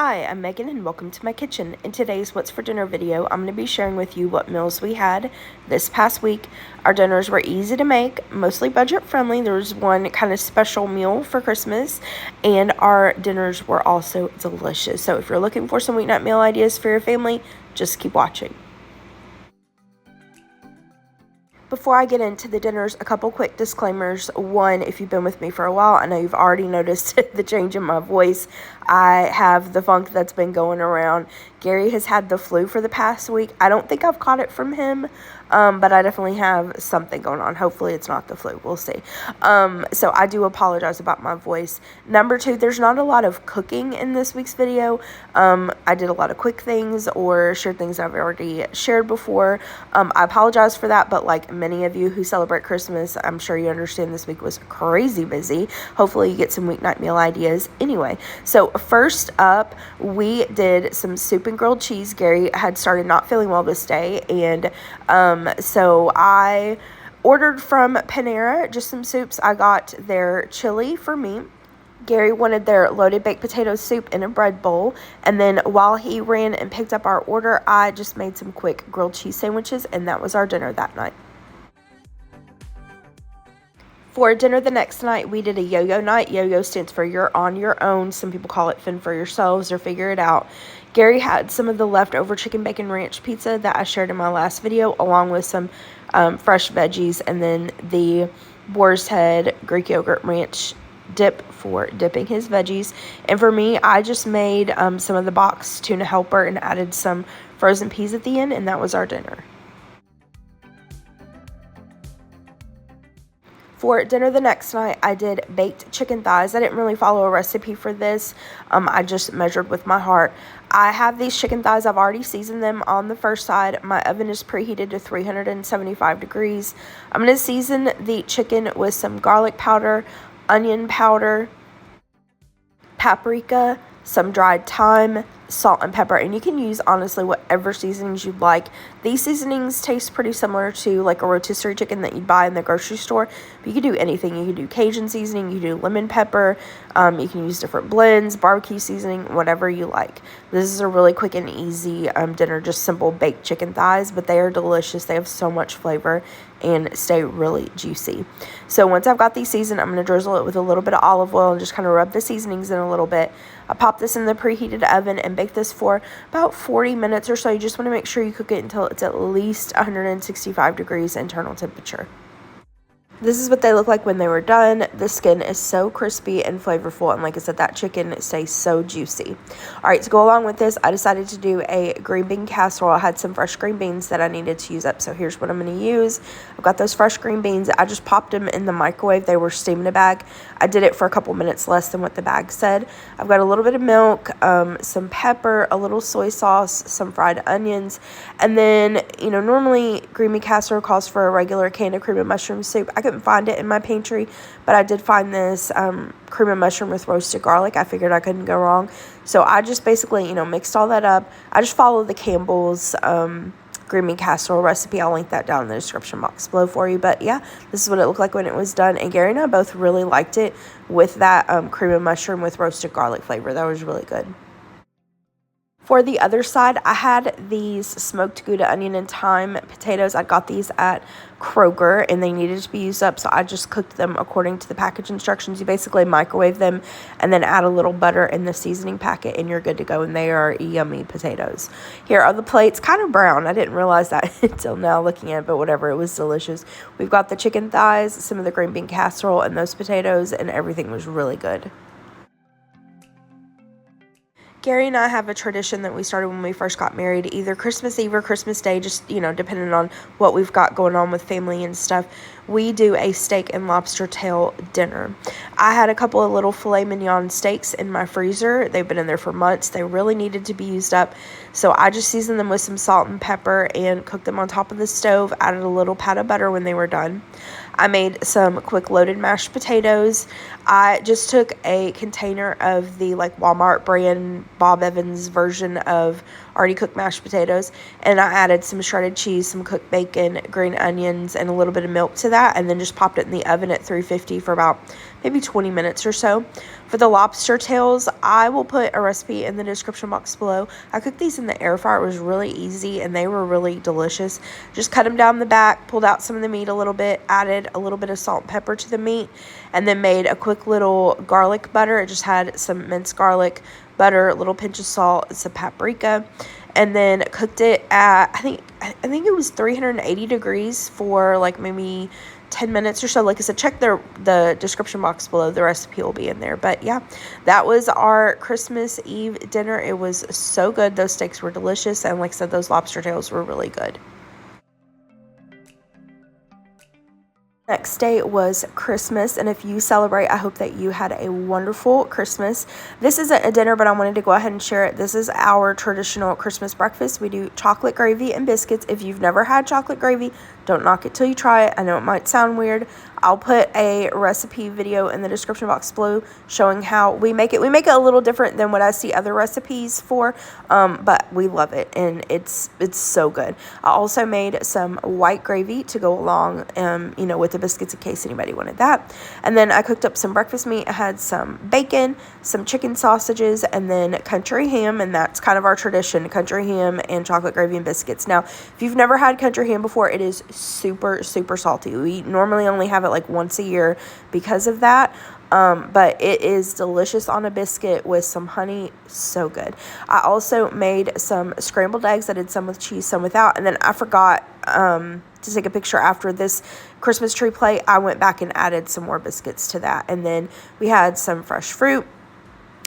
Hi, I'm Megan and welcome to my kitchen. In today's What's for Dinner video, I'm going to be sharing with you what meals we had this past week. Our dinners were easy to make, mostly budget friendly. There was one kind of special meal for Christmas, and our dinners were also delicious. So if you're looking for some weeknight meal ideas for your family, just keep watching. Before I get into the dinners, a couple quick disclaimers. One, if you've been with me for a while, I know you've already noticed the change in my voice. I have the funk that's been going around. Gary has had the flu for the past week. I don't think I've caught it from him, but I definitely have something going on. Hopefully it's not the flu. We'll see. So I do apologize about my voice. Number two, there's not a lot of cooking in this week's video. I did a lot of quick things or shared things I've already shared before. I apologize for that, but like many of you who celebrate Christmas, I'm sure you understand this week was crazy busy. Hopefully you get some weeknight meal ideas. Anyway, so first up, we did some soup and grilled cheese. Gary had started not feeling well this day, and so I ordered from Panera just some soups. I got their chili for me. Gary wanted their loaded baked potato soup in a bread bowl, and then while he ran and picked up our order, I just made some quick grilled cheese sandwiches, and that was our dinner that night. For dinner the next night, we did a yo-yo night. Yo-yo stands for you're on your own. Some people call it fend for yourselves or figure it out. Gary had some of the leftover chicken bacon ranch pizza that I shared in my last video, along with some fresh veggies, and then the boar's head Greek yogurt ranch dip for dipping his veggies. And for me, I just made some of the box tuna helper and added some frozen peas at the end, and that was our dinner. For dinner the next night, I did baked chicken thighs. I didn't really follow a recipe for this. I just measured with my heart. I have these chicken thighs. I've already seasoned them on the first side. My oven is preheated to 375 degrees. I'm going to season the chicken with some garlic powder, onion powder, paprika, some dried thyme, salt and pepper, and you can use honestly whatever seasonings you'd like. These seasonings taste pretty similar to like a rotisserie chicken that you'd buy in the grocery store, but you can do anything. You can do Cajun seasoning, you can do lemon pepper, you can use different blends, barbecue seasoning, whatever you like. This is a really quick and easy dinner, just simple baked chicken thighs, but they are delicious. They have so much flavor and stay really juicy. So once I've got these seasoned, I'm going to drizzle it with a little bit of olive oil and just kind of rub the seasonings in a little bit. I pop this in the preheated oven and bake this for about 40 minutes or so. You just want to make sure you cook it until it's at least 165 degrees internal temperature. This is what they look like when they were done. The skin is so crispy and flavorful, and like I said, that chicken stays so juicy. All right, to go along with this, I decided to do a green bean casserole. I had some fresh green beans that I needed to use up, so here's what I'm going to use. I've got those fresh green beans. I just popped them in the microwave. They were steamed in a bag. I did it for a couple minutes less than what the bag said. I've got a little bit of milk, some pepper, a little soy sauce, some fried onions, and then, you know, normally green bean casserole calls for a regular can of cream of mushroom soup. I couldn't find it in my pantry, but I did find this cream of mushroom with roasted garlic. I figured I couldn't go wrong, so I just basically, you know, mixed all that up. I just followed the Campbell's green bean casserole recipe. I'll link that down in the description box below for you. But yeah, this is what it looked like when it was done, and Gary and I both really liked it with that cream of mushroom with roasted garlic flavor. That was really good. For the other side, I had these smoked Gouda onion and thyme potatoes. I got these at Kroger, and they needed to be used up, so I just cooked them according to the package instructions. You basically microwave them and then add a little butter in the seasoning packet, and you're good to go, and they are yummy potatoes. Here are the plates, kind of brown. I didn't realize that until now looking at it, but whatever, it was delicious. We've got the chicken thighs, some of the green bean casserole, and those potatoes, and everything was really good. Gary and I have a tradition that we started when we first got married, either Christmas Eve or Christmas Day, just, you know, depending on what we've got going on with family and stuff. We do a steak and lobster tail dinner. I had a couple of little filet mignon steaks in my freezer. They've been in there for months. They really needed to be used up, so I just seasoned them with some salt and pepper and cooked them on top of the stove, added a little pat of butter when they were done. I made some quick loaded mashed potatoes. I just took a container of the like Walmart brand Bob Evans version of already cooked mashed potatoes, and I added some shredded cheese, some cooked bacon, green onions, and a little bit of milk to that, and then just popped it in the oven at 350 for about maybe 20 minutes or so. For the lobster tails, I will put a recipe in the description box below. I cooked these in the air fryer. It was really easy, and they were really delicious. Just cut them down the back, pulled out some of the meat a little bit, added a little bit of salt and pepper to the meat, and then made a quick little garlic butter. It just had some minced garlic, butter, a little pinch of salt, some paprika, and then cooked it at, I think it was 380 degrees for like maybe 10 minutes or so. Like I said, check the description box below. The recipe will be in there. But yeah, that was our Christmas Eve dinner. It was so good. Those steaks were delicious, and like I said, those lobster tails were really good. Next day was Christmas, and if you celebrate, I hope that you had a wonderful Christmas. This isn't a dinner, but I wanted to go ahead and share it. This is our traditional Christmas breakfast. We do chocolate gravy and biscuits. If you've never had chocolate gravy, don't knock it till you try it. I know it might sound weird. I'll put a recipe video in the description box below showing how we make it. We make it a little different than what I see other recipes for, but we love it, and it's so good. I also made some white gravy to go along, with the biscuits in case anybody wanted that. And then I cooked up some breakfast meat. I had some bacon, some chicken sausages, and then country ham, and that's kind of our tradition, country ham and chocolate gravy and biscuits. Now, if you've never had country ham before, it is super, super salty. We normally only have it like once a year because of that. But it is delicious on a biscuit with some honey. So good. I also made some scrambled eggs. I did some with cheese, some without. And then I forgot to take a picture after this Christmas tree plate. I went back and added some more biscuits to that. And then we had some fresh fruit,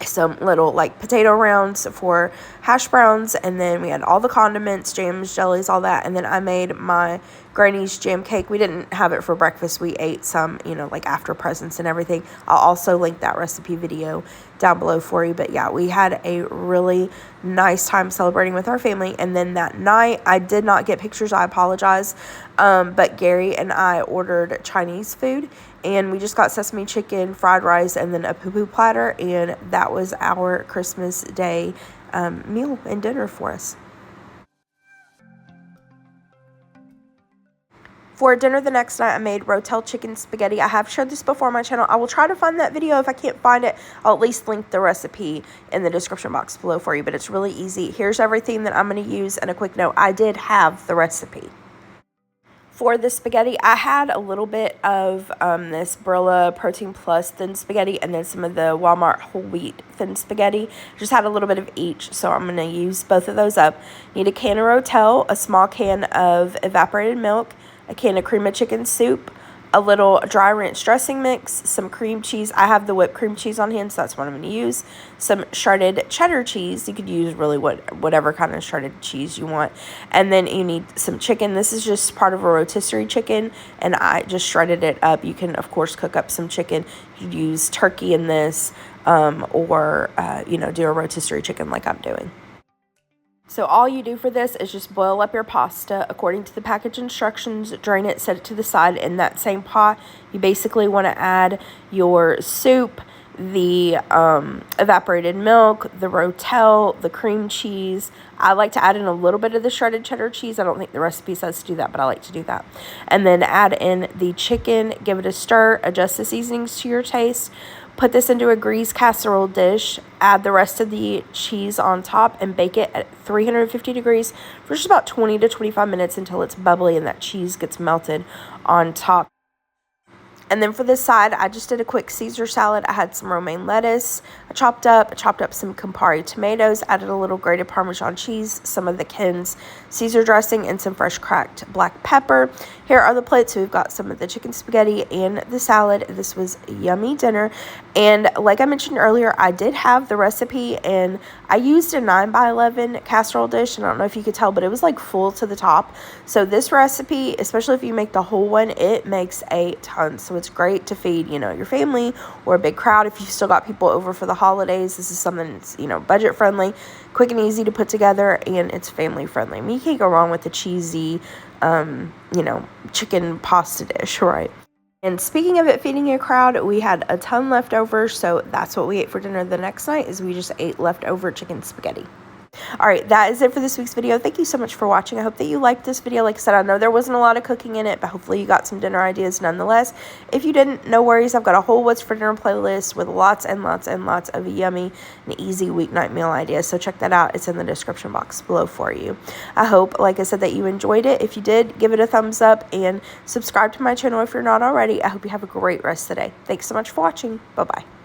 some little like potato rounds for hash browns, and then we had all the condiments, jams, jellies, all that. And then I made my granny's jam cake. We didn't have it for breakfast. We ate some, like after presents and everything. I'll also link that recipe video down below for you. But yeah, we had a really nice time celebrating with our family. And then that night, I did not get pictures. I apologize. But Gary and I ordered Chinese food, and we just got sesame chicken, fried rice, and then a poo-poo platter. And that was our Christmas Day meal and dinner for us. For dinner the next night, I made Rotel Chicken Spaghetti. I have shared this before on my channel. I will try to find that video. If I can't find it, I'll at least link the recipe in the description box below for you. But it's really easy. Here's everything that I'm going to use. And a quick note, I did have the recipe. For the spaghetti, I had a little bit of this Barilla Protein Plus thin spaghetti, and then some of the Walmart whole wheat thin spaghetti. Just had a little bit of each, so I'm going to use both of those up. Need a can of Rotel, a small can of evaporated milk, a can of cream of chicken soup, a little dry ranch dressing mix, some cream cheese. I have the whipped cream cheese on hand, so that's what I'm going to use. Some shredded cheddar cheese. You could use really whatever kind of shredded cheese you want. And then you need some chicken. This is just part of a rotisserie chicken, and I just shredded it up. You can, of course, cook up some chicken. You could use turkey in this, or do a rotisserie chicken like I'm doing. So all you do for this is just boil up your pasta according to the package instructions, drain it, set it to the side. In that same pot, you basically want to add your soup, the evaporated milk, the Rotel, the cream cheese. I like to add in a little bit of the shredded cheddar cheese. I don't think the recipe says to do that, but I like to do that. And then add in the chicken, give it a stir, adjust the seasonings to your taste. Put this into a greased casserole dish, add the rest of the cheese on top, and bake it at 350 degrees for just about 20 to 25 minutes until it's bubbly and that cheese gets melted on top. And then for this side, I just did a quick Caesar salad. I had some romaine lettuce I chopped up some Campari tomatoes, added a little grated Parmesan cheese, some of the Ken's Caesar dressing, and some fresh cracked black pepper. Here are the plates. So we've got some of the chicken spaghetti and the salad. This was a yummy dinner. And like I mentioned earlier, I did have the recipe, and I used a 9x11 casserole dish. And I don't know if you could tell, but it was like full to the top. So this recipe, especially if you make the whole one, it makes a ton. So it's great to feed, your family or a big crowd. If you've still got people over for the holidays, this is something that's, budget friendly, quick and easy to put together, and it's family friendly. I mean, you can't go wrong with the cheesy, chicken pasta dish, right? And speaking of it feeding a crowd, we had a ton left over, so that's what we ate for dinner the next night, is we just ate leftover chicken spaghetti. All right, that is it for this week's video. Thank you so much for watching. I hope that you liked this video. Like I said, I know there wasn't a lot of cooking in it, but hopefully you got some dinner ideas nonetheless. If you didn't, no worries. I've got a whole What's for Dinner playlist with lots and lots and lots of yummy and easy weeknight meal ideas. So check that out. It's in the description box below for you. I hope, like I said, that you enjoyed it. If you did, give it a thumbs up and subscribe to my channel if you're not already. I hope you have a great rest of the day. Thanks so much for watching. Bye-bye.